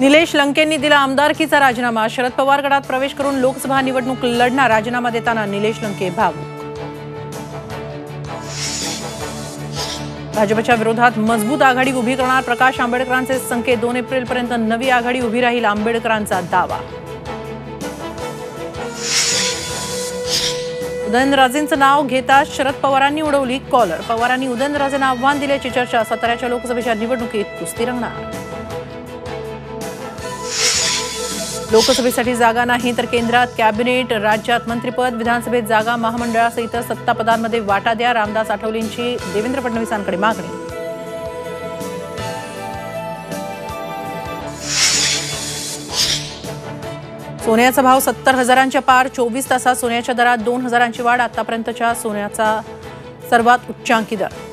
निलेश लंकेंनी दिला आमदारकीचा राजीनामा। शरद पवार गटात प्रवेश करून लोकसभा निवडणूक लढणार। राजीनामा देताना निलेश लंके भावूक। भाजपच्या विरोधात मजबूत आघाडी उभी करणार प्रकाश आंबेडकरांचे संकेत। 2 एप्रिलपर्यंत नवी आघाडी उभी राहील, आंबेडकरांचा दावा। उदयनराजेंचं नाव घेताच शरद पवारांनी उडवली कॉलर। पवारांनी उदयनराजेंना आव्हान दिल्याची चर्चा। साताऱ्याच्या लोकसभेच्या निवडणुकीत कुस्ती रंगणार। लोकसभेसाठी जागा नाही तर केंद्रात कॅबिनेट, राज्यात मंत्रिपद, विधानसभेत जागा, महामंडळासहित सत्तापदांमध्ये वाटा द्या। रामदास आठवलेंची देवेंद्र फडणवीसांकडे मागणी। सोन्याचा भाव 70,000च्या पार। 24 तासात सोन्याच्या दरात 2,000ची वाढ। आतापर्यंतच्या सोन्याचा सर्वात उच्चांकी दर।